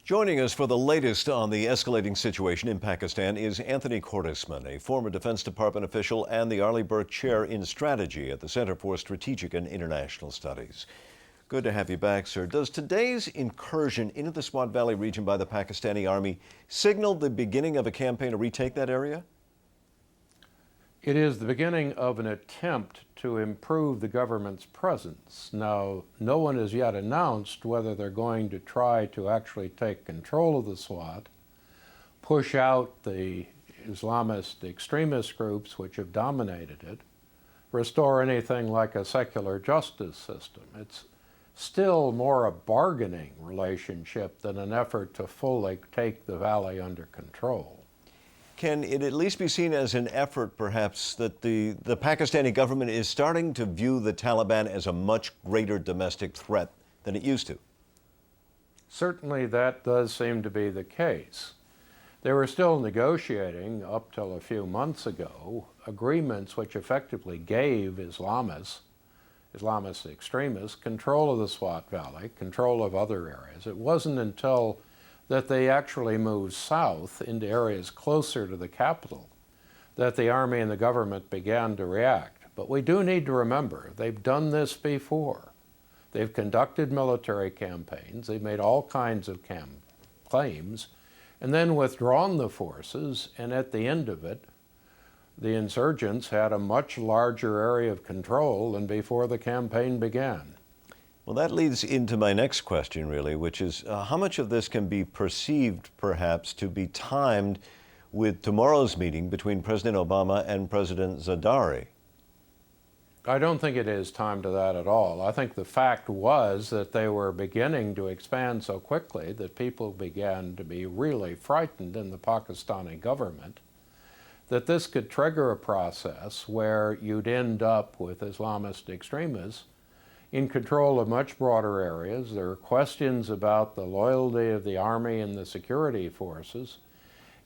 Joining us for the latest on the escalating situation in Pakistan is Anthony Cordesman, a former Defense Department official and the Arleigh Burke Chair in Strategy at the Center for Strategic and International Studies. Good to have you back, sir. Does today's incursion into the Swat Valley region by the Pakistani Army signal the beginning of a campaign to retake that area? It is the beginning of an attempt to improve the government's presence. Now, no one has yet announced whether they're going to try to actually take control of the Swat, push out the Islamist extremist groups which have dominated it, restore anything like a secular justice system. It's still more a bargaining relationship than an effort to fully take the valley under control. Can it at least be seen as an effort, perhaps, that the Pakistani government is starting to view the Taliban as a much greater domestic threat than it used to? Certainly that does seem to be the case. They were still negotiating, up till a few months ago, agreements which effectively gave Islamist extremists control of the Swat Valley, control of other areas. It wasn't until that they actually moved south into areas closer to the capital that the army and the government began to react. But we do need to remember, they've done this before. They've conducted military campaigns, they've made all kinds of claims, and then withdrawn the forces, and at the end of it, the insurgents had a much larger area of control than before the campaign began. Well, that leads into my next question, really, which is how much of this can be perceived, perhaps, to be timed with tomorrow's meeting between President Obama and President Zardari? I don't think it is timed to that at all. I think the fact was that they were beginning to expand so quickly that people began to be really frightened in the Pakistani government that this could trigger a process where you'd end up with Islamist extremists in control of much broader areas. There are questions about the loyalty of the army and the security forces,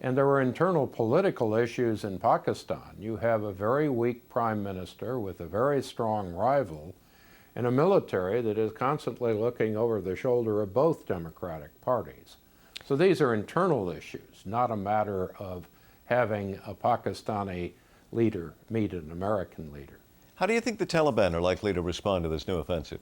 and there were internal political issues in Pakistan. You have a very weak prime minister with a very strong rival, and a military that is constantly looking over the shoulder of both democratic parties. So these are internal issues, not a matter of having a Pakistani leader meet an American leader. How do you think the Taliban are likely to respond to this new offensive?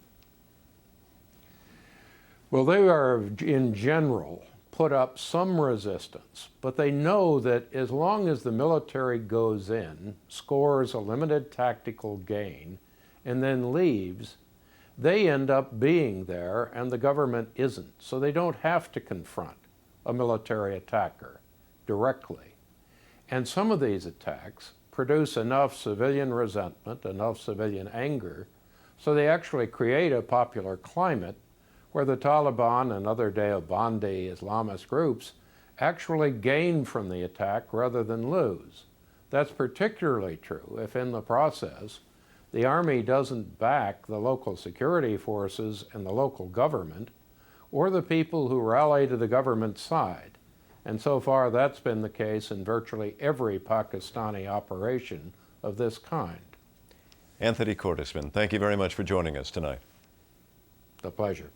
Well, they are, in general, put up some resistance, but they know that as long as the military goes in, scores a limited tactical gain, and then leaves, they end up being there and the government isn't. So they don't have to confront a military attacker directly. And some of these attacks produce enough civilian resentment, enough civilian anger, so they actually create a popular climate where the Taliban and other Deobandi Islamist groups actually gain from the attack rather than lose. That's particularly true if in the process the army doesn't back the local security forces and the local government or the people who rally to the government's side. And so far, that's been the case in virtually every Pakistani operation of this kind. Anthony Cordesman, thank you very much for joining us tonight. A pleasure.